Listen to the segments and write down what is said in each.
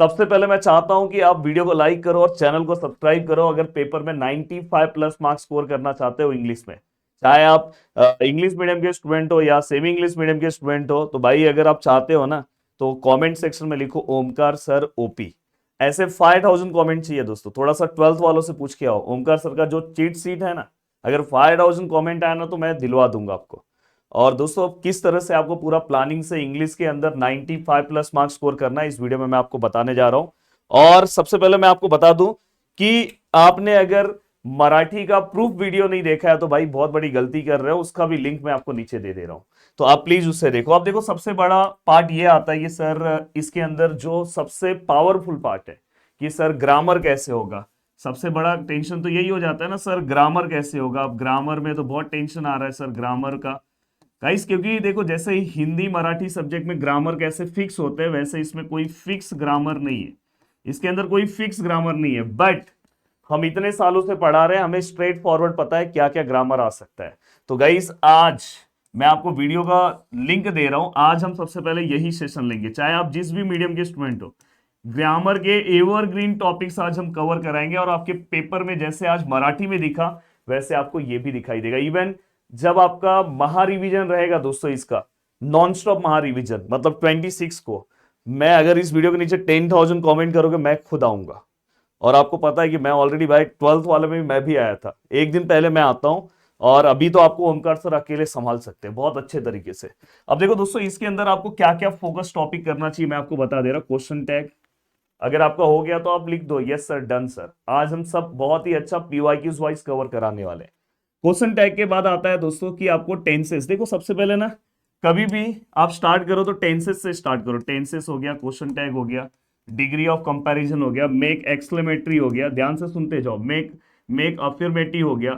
सबसे पहले मैं चाहता हूं कि आप वीडियो को लाइक करो और चैनल को सब्सक्राइब करो अगर पेपर में 95 प्लस मार्क्स स्कोर करना चाहते हो इंग्लिश में। चाहे आप इंग्लिश मीडियम के स्टूडेंट हो या सेमी इंग्लिश मीडियम के स्टूडेंट हो, तो भाई अगर आप चाहते हो ना तो कमेंट सेक्शन में लिखो ओमकार सर ओपी। ऐसे 5000 कमेंट चाहिए दोस्तों। थोड़ा सा 12th वालों से पूछ के आओ, ओमकार सर का जो चीट सीट है ना, अगर 5000 कमेंट आया ना तो मैं दिलवा दूंगा आपको। और दोस्तों किस तरह से आपको पूरा प्लानिंग से इंग्लिश के अंदर 95 प्लस मार्क्स स्कोर करना है इस वीडियो में मैं आपको बताने जा रहा हूं। और सबसे पहले मैं आपको बता दूं कि आपने अगर मराठी का प्रूफ वीडियो नहीं देखा है तो भाई बहुत बड़ी गलती कर रहे हो। उसका भी लिंक मैं आपको नीचे दे रहा हूं, तो आप प्लीज उससे देखो। आप देखो सबसे बड़ा पार्ट ये आता है, ये सर इसके अंदर जो सबसे पावरफुल पार्ट है कि सर ग्रामर कैसे होगा। सबसे बड़ा टेंशन तो यही हो जाता है ना सर, ग्रामर कैसे होगा। अब ग्रामर में तो बहुत टेंशन आ रहा है सर ग्रामर का गाइस, क्योंकि देखो जैसे ही हिंदी मराठी सब्जेक्ट में ग्रामर कैसे फिक्स होते हैं वैसे इसमें कोई फिक्स ग्रामर नहीं है। इसके अंदर कोई फिक्स ग्रामर नहीं है, बट हम इतने सालों से पढ़ा रहे हैं, हमें स्ट्रेट फॉरवर्ड पता है क्या क्या ग्रामर आ सकता है। तो गाइस आज मैं आपको वीडियो का लिंक दे रहा हूं। आज हम सबसे पहले यही सेशन लेंगे, चाहे आप जिस भी मीडियम के स्टूडेंट हो। ग्रामर के एवरग्रीन टॉपिक्स आज हम कवर कराएंगे और आपके पेपर में जैसे आज मराठी में दिखा वैसे आपको ये भी दिखाई देगा। इवन जब आपका महा रिवीजन रहेगा दोस्तों, इसका नॉन स्टॉप महा रिवीजन मतलब 26 को, मैं अगर इस वीडियो के नीचे 10,000 कमेंट करोगे मैं खुद आऊंगा। और आपको पता है कि मैं ऑलरेडी भाई 12th वाले में मैं भी आया था, एक दिन पहले मैं आता हूं। और अभी तो आपको ओमकार सर अकेले संभाल सकते हैं बहुत अच्छे तरीके से। अब देखो दोस्तों इसके अंदर आपको क्या क्या फोकस टॉपिक करना चाहिए मैं आपको बता दे रहा हूं। क्वेश्चन टैग अगर आपका हो गया तो आप लिख दो यस सर, डन सर। आज हम सब बहुत ही अच्छा पीवाईक्यूज वाइज कवर कराने वाले हैं। क्वेश्चन टैग के बाद आता है दोस्तों कि आपको टेंसेस, देखो सबसे पहले ना कभी भी आप स्टार्ट करो तो टेंसेस से स्टार्ट करो। टेंसेस हो गया, क्वेश्चन टैग हो गया, डिग्री ऑफ कंपैरिजन हो गया, मेक एक्सक्लेमेटरी हो गया, ध्यान से सुनते जाओ, मेक अफर्मेटिव हो गया,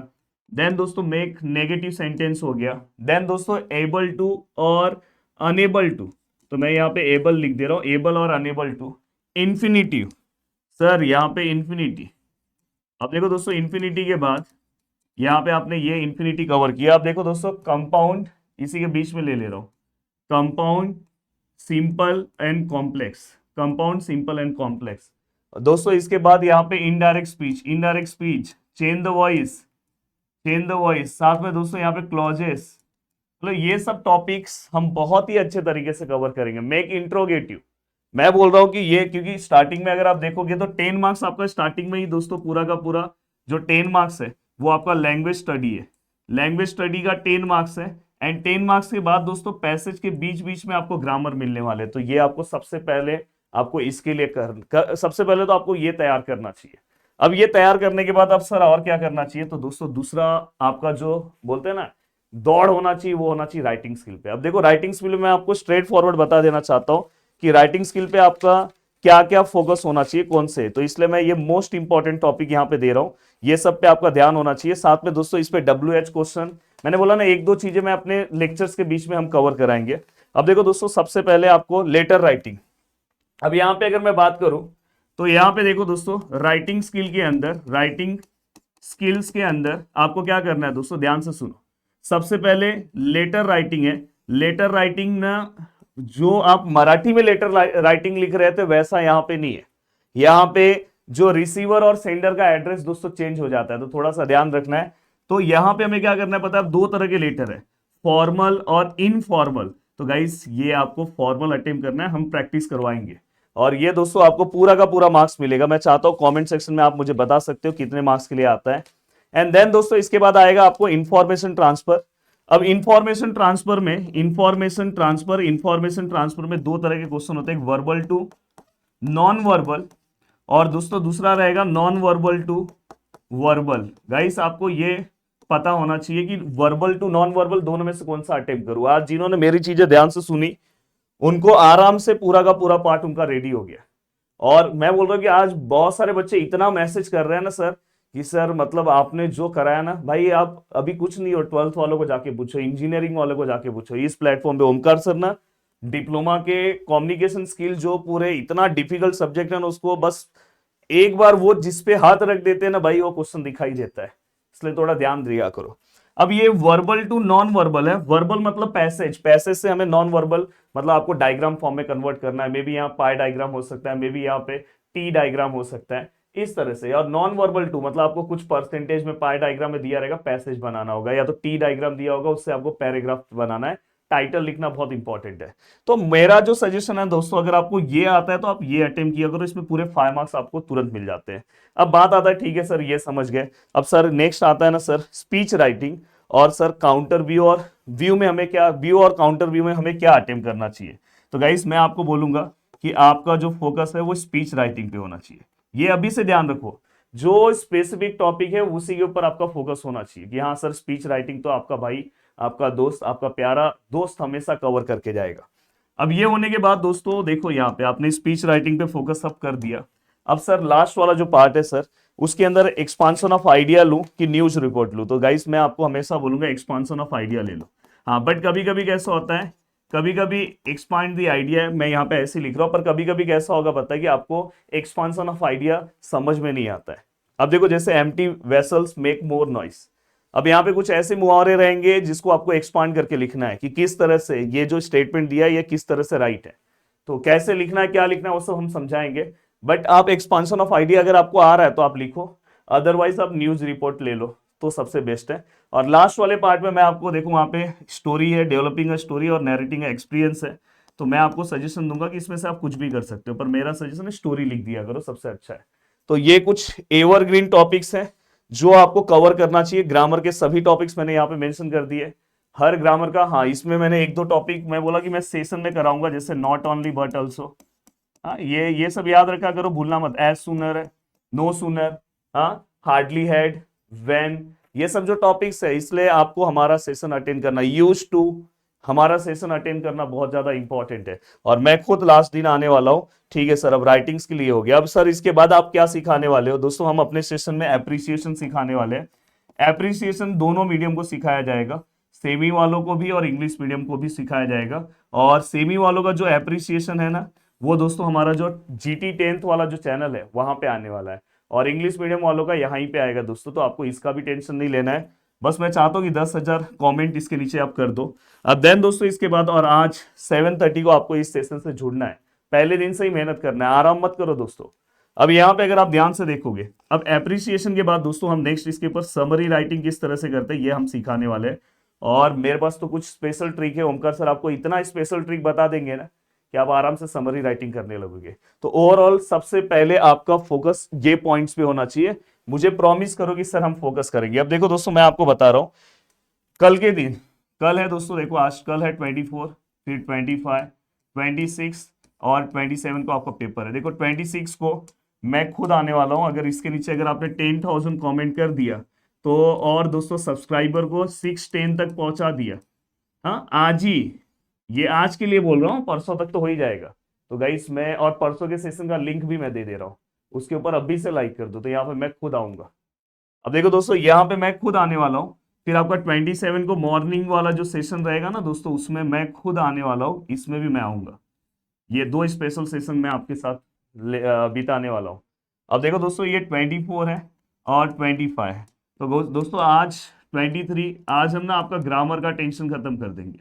देन दोस्तों मेक नेगेटिव सेंटेंस हो गया, देन दोस्तों एबल टू और अनेबल टू। तो मैं यहाँ पे एबल लिख दे रहा हूँ, एबल और अनेबल टू। इंफिनिटिव सर, यहाँ पे इंफिनिटी। अब देखो दोस्तों इंफिनिटी के बाद यहाँ पे आपने ये इंफिनिटी कवर किया। अब देखो दोस्तों कंपाउंड, इसी के बीच में ले रहा हूं, compound simple and complex, compound simple and complex. दोस्तों इसके बाद यहाँ पे indirect speech, indirect speech, change the voice, change the voice, साथ में दोस्तों यहाँ पे क्लॉजेस। मतलब ये सब टॉपिक्स हम बहुत ही अच्छे तरीके से कवर करेंगे। मेक इंट्रोगेटिव, मैं बोल रहा हूं कि ये क्योंकि स्टार्टिंग में अगर आप देखोगे तो 10 मार्क्स आपका स्टार्टिंग में ही दोस्तों पूरा का पूरा जो 10 मार्क्स है वो आपका लैंग्वेज स्टडी है। लैंग्वेज स्टडी का 10 मार्क्स है। एंड 10 मार्क्स के बाद दोस्तों पैसेज के बीच बीच में आपको ग्रामर मिलने वाले, तो ये आपको सबसे पहले आपको इसके लिए सबसे पहले तो आपको ये तैयार करना चाहिए। अब ये तैयार करने के बाद अब सर और क्या करना चाहिए, तो दोस्तों दूसरा आपका जो बोलते हैं ना दौड़ होना चाहिए, वो होना चाहिए राइटिंग स्किल पे। अब देखो राइटिंग स्किल में मैं आपको स्ट्रेट फॉरवर्ड बता देना चाहता हूं कि राइटिंग स्किल पे आपका क्या क्या फोकस होना चाहिए, कौन से। तो इसलिए मैं ये मोस्ट इंपॉर्टेंट टॉपिक यहां पे दे रहा हूं, ये सब पे आपका ध्यान होना चाहिए। साथ में दोस्तों इस पे WH क्वेश्चन, मैंने बोला ना एक दो चीजें मैं अपने लेक्चर्स के बीच में हम कवर कराएंगे। अब देखो दोस्तों सबसे पहले आपको लेटर राइटिंग। अब यहां पे अगर मैं बात करूं तो यहां पे देखो दोस्तों राइटिंग स्किल के अंदर, राइटिंग स्किल्स के अंदर आपको क्या करना है दोस्तों, ध्यान से सुनो। सबसे पहले लेटर राइटिंग है। लेटर राइटिंग ना जो आप मराठी में लेटर राइटिंग लिख रहे थे वैसा यहां पे नहीं है। यहां पे जो रिसीवर और सेंडर का एड्रेस दोस्तों चेंज हो जाता है, तो थोड़ा सा ध्यान रखना है। तो यहां पे हमें क्या करना है पता है, दो तरह के लेटर है, फॉर्मल और इनफॉर्मल। तो गाइस ये आपको फॉर्मल अटेम्प्ट करना है, हम प्रैक्टिस करवाएंगे। और ये दोस्तों आपको पूरा का पूरा मार्क्स मिलेगा। मैं चाहता हूं कमेंट सेक्शन में आप मुझे बता सकते हो कितने मार्क्स के लिए आता है। एंड देन दोस्तों इसके बाद आएगा आपको इंफॉर्मेशन ट्रांसफर। अब इंफॉर्मेशन ट्रांसफर में, इंफॉर्मेशन ट्रांसफर में दो तरह के क्वेश्चन होते हैं, एक वर्बल टू नॉन वर्बल, और दोस्तों दूसरा रहेगा non verbal to verbal. Guys आपको ये पता होना चाहिए कि वर्बल टू नॉन वर्बल दोनों में से कौन सा अटेम्प्ट करूं। आज जिन्होंने मेरी चीजें ध्यान से सुनी उनको आराम से पूरा का पूरा पार्ट उनका रेडी हो गया। और मैं बोल रहा हूं कि आज बहुत सारे बच्चे इतना मैसेज कर रहे हैं ना सर कि सर मतलब आपने जो कराया ना भाई, आप अभी कुछ नहीं हो, 12th वालों को जाके पूछो, इंजीनियरिंग वालों को जाके पूछो। इस प्लेटफॉर्म पे ओमकार सर ना डिप्लोमा के कम्युनिकेशन स्किल जो पूरे इतना डिफिकल्ट सब्जेक्ट है ना, उसको बस एक बार वो जिस पे हाथ रख देते हैं ना भाई वो क्वेश्चन दिखाई देता है। इसलिए थोड़ा ध्यान दिया करो। अब ये वर्बल टू नॉन वर्बल है। वर्बल मतलब पैसेज, पैसेज से हमें नॉन वर्बल मतलब आपको डायग्राम फॉर्म में कन्वर्ट करना है। मे बी यहाँ पाई डायग्राम हो सकता है, मे बी यहाँ पे टी डायग्राम हो सकता है, इस तरह से। और नॉन वर्बल टू मतलब आपको कुछ परसेंटेज में पाई डायग्राम में दिया रहेगा, पैसेज बनाना होगा, या तो टी डायग्राम दिया होगा उससे आपको पैराग्राफ बनाना है। टाइटल लिखना बहुत इंपॉर्टेंट है। तो मेरा जो सजेशन है दोस्तों, अगर आपको ये आता है तो आप ये अटेम्प्ट किया करो, इसमें पूरे 5 मार्क्स आपको तुरंत मिल जाते हैं। अब बात आता है, ठीक है सर ये समझ गए, अब सर नेक्स्ट आता है ना सर स्पीच राइटिंग, और सर काउंटर व्यू और व्यू में हमें क्या, व्यू और काउंटर व्यू में हमें क्या अटेम्प्ट करना चाहिए। तो गाइस मैं आपको बोलूंगा कि आपका जो फोकस है वो स्पीच राइटिंग पे होना चाहिए। ये अभी से ध्यान रखो, जो स्पेसिफिक टॉपिक है उसी के ऊपर आपका फोकस होना चाहिए कि हाँ सर स्पीच राइटिंग तो आपका भाई, आपका दोस्त, आपका प्यारा दोस्त हमेशा कवर करके जाएगा। अब ये होने के बाद दोस्तों देखो, यहाँ पे आपने स्पीच राइटिंग पे फोकस सब कर दिया। अब सर लास्ट वाला जो पार्ट है सर, उसके अंदर एक्सपांशन ऑफ आइडिया लूं कि न्यूज रिपोर्ट लूं। तो गाइस मैं आपको हमेशा बोलूंगा एक्सपांशन ऑफ आइडिया ले लो। हाँ बट कभी कभी कैसा होता है, कभी कभी एक्सपांड द आइडिया, मैं यहाँ पे ऐसे लिख रहा हूँ, पर कभी कभी कैसा होगा पता है कि आपको एक्सपांशन ऑफ आइडिया समझ में नहीं आता है। अब देखो जैसे empty vessels make more noise, अब यहाँ पे कुछ ऐसे मुहावरे रहेंगे जिसको आपको एक्सपांड करके लिखना है कि किस तरह से ये जो स्टेटमेंट दिया है ये किस तरह से राइट है। तो कैसे लिखना है, क्या लिखना है, वो सब हम समझाएंगे। बट आप एक्सपांशन ऑफ आइडिया अगर आपको आ रहा है तो आप लिखो, अदरवाइज आप न्यूज रिपोर्ट ले लो तो सबसे बेस्ट है। और लास्ट वाले पार्ट में मैं आपको देखो वहां पे स्टोरी है, डेवलपिंग अ स्टोरी और नैरेटिंग एक्सपीरियंस है। तो मैं आपको सजेशन दूंगा कि इसमें से आप कुछ भी कर सकते हो, पर मेरा सजेशन है स्टोरी लिख दिया करो, सबसे अच्छा है। तो ये कुछ एवरग्रीन टॉपिक्स हैं जो आपको कवर करना चाहिए। ग्रामर के सभी टॉपिक्स मैंने यहाँ पे मेंशन कर दिए, हर ग्रामर का। हाँ इसमें मैंने एक दो टॉपिक मैं बोला कि मैं सेशन में कराऊंगा, जैसे नॉट ओनली बट ऑल्सो। हाँ ये सब याद रखा करो, भूलना मत। एज सुनर है, नो सुनर, हाँ हार्डली हैड, व्हेन, ये सब जो टॉपिक्स है, इसलिए आपको हमारा सेशन अटेंड करना, यूज टू, हमारा सेशन अटेंड करना बहुत ज्यादा इंपॉर्टेंट है। और मैं खुद लास्ट दिन आने वाला हूँ, ठीक है सर। अब राइटिंग्स के लिए हो गया। अब सर इसके बाद आप क्या सिखाने वाले हो दोस्तों, हम अपने सेशन में एप्रिसिएशन सिखाने वाले हैं। एप्रिसिएशन दोनों मीडियम को सिखाया जाएगा, सेमी वालों को भी और इंग्लिश मीडियम को भी सिखाया जाएगा। और सेमी वालों का जो एप्रिसिएशन है ना, वो दोस्तों हमारा जो GT 10th वाला जो चैनल है वहां पे आने वाला है, और इंग्लिश मीडियम वालों का यहीं पे आएगा दोस्तों। तो आपको इसका भी टेंशन नहीं लेना है, बस मैं चाहता हूँ कि 10,000 कमेंट इसके नीचे आप कर दो। अब देन दोस्तों इसके बाद, और आज 7:30 को आपको इस सेशन से जुड़ना है, पहले दिन से ही मेहनत करना है, आराम मत करो दोस्तों। अब यहाँ पे अगर आप ध्यान से देखोगे, अब एप्रिसिएशन के बाद दोस्तों हम नेक्स्ट इसके ऊपर समरी राइटिंग किस तरह से करते हैं ये हम सिखाने वाले हैं। और मेरे पास तो कुछ स्पेशल ट्रिक है, ओमकार सर आपको इतना स्पेशल ट्रिक बता देंगे ना कि आप आराम से समरी राइटिंग करने लगोगे। तो ओवरऑल सबसे पहले आपका फोकस ये पॉइंट्स पे होना चाहिए। मुझे प्रॉमिस करो कि सर हम फोकस करेंगे। अब देखो दोस्तों मैं आपको बता रहा हूं, कल के दिन, कल है दोस्तों, देखो आज कल है 24, फिर 25, 26 और 27 को आपका पेपर है। देखो 26 को मैं खुद आने वाला हूं। अगर इसके नीचे अगर आपने 10,000 कमेंट कर दिया तो, और दोस्तों सब्सक्राइबर को 610 तक पहुंचा दिया, हाँ आज ही, ये आज के लिए बोल रहा हूँ, परसों तक तो हो ही जाएगा। तो गाइस मैं, और परसों के सेशन का लिंक भी मैं दे दे रहा हूँ, उसके ऊपर अभी से लाइक कर दो, तो यहाँ पे मैं खुद आऊंगा। अब देखो दोस्तों यहाँ पे मैं खुद आने वाला हूँ। फिर आपका 27 को मॉर्निंग वाला जो सेशन रहेगा ना दोस्तों, उसमें मैं खुद आने वाला हूँ, इसमें भी मैं आऊंगा। ये दो स्पेशल सेशन मैं आपके साथ बिताने वाला हूँ। अब देखो दोस्तों ये 24 है और 25 है। तो दोस्तों आज 23, आज हम ना आपका ग्रामर का टेंशन खत्म कर देंगे।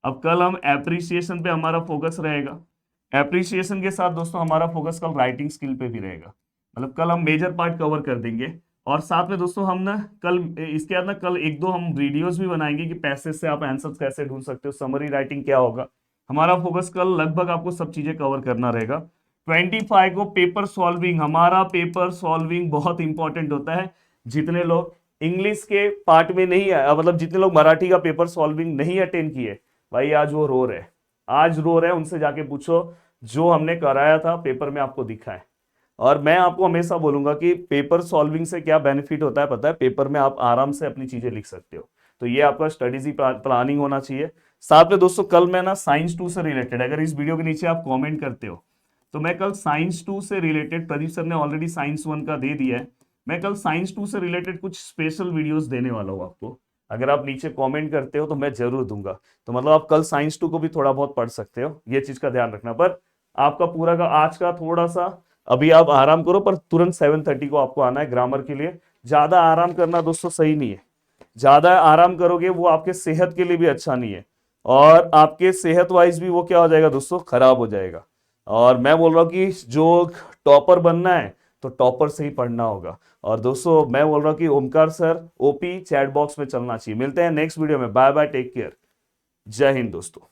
अब कल हम एप्रिसिएशन पे हमारा फोकस रहेगा। एप्रिसिएशन के साथ दोस्तों हमारा फोकस कल राइटिंग स्किल पे भी रहेगा, मतलब कल हम मेजर पार्ट कवर कर देंगे। और साथ में दोस्तों हम ना कल, इसके बाद ना कल एक दो हम वीडियोस भी बनाएंगे कि पैसेज से आप आंसर्स कैसे ढूंढ सकते हो, समरी राइटिंग क्या होगा। हमारा फोकस कल लगभग आपको सब चीजें कवर करना रहेगा। 25 को पेपर सॉल्विंग, हमारा पेपर सॉल्विंग बहुत इंपॉर्टेंट होता है। जितने लोग इंग्लिश के पार्ट में नहीं है, मतलब जितने लोग मराठी का पेपर सॉल्विंग नहीं अटेंड किए, भाई आज वो रो रहे, आज रो रहे, उनसे जाके पूछो जो हमने कराया था पेपर में आपको दिखा है। और मैं आपको हमेशा बोलूंगा कि पेपर सॉल्विंग से क्या बेनिफिट होता है पता है, पेपर में आप आराम से अपनी चीजें लिख सकते हो। तो ये आपका स्टडीज प्लानिंग होना चाहिए। साथ में दोस्तों कल मैं ना साइंस 2 से रिलेटेड, अगर इस वीडियो के नीचे आप कमेंट करते हो तो मैं कल साइंस 2 से रिलेटेड, प्रदीप सर ने ऑलरेडी साइंस 1 का दे दिया है, मैं कल साइंस 2 से रिलेटेड कुछ स्पेशल वीडियोस देने वाला हूँ आपको। अगर आप नीचे कमेंट करते हो तो मैं जरूर दूंगा। तो मतलब आप कल साइंस 2 को भी थोड़ा बहुत पढ़ सकते हो, ये चीज का ध्यान रखना। पर आपका पूरा का आज का थोड़ा सा अभी आप आराम करो, पर तुरंत 7:30 को आपको आना है ग्रामर के लिए। ज्यादा आराम करना दोस्तों सही नहीं है, ज्यादा आराम करोगे वो आपके सेहत के लिए भी अच्छा नहीं है, और आपके सेहत वाइज भी वो क्या हो जाएगा दोस्तों, खराब हो जाएगा। और मैं बोल रहा हूँ कि जो टॉपर बनना है तो टॉपर से ही पढ़ना होगा। और दोस्तों मैं बोल रहा हूँ कि Omkar sir OP chat box में चलना चाहिए। मिलते हैं नेक्स्ट वीडियो में, बाय बाय, टेक केयर, जय हिंद दोस्तों।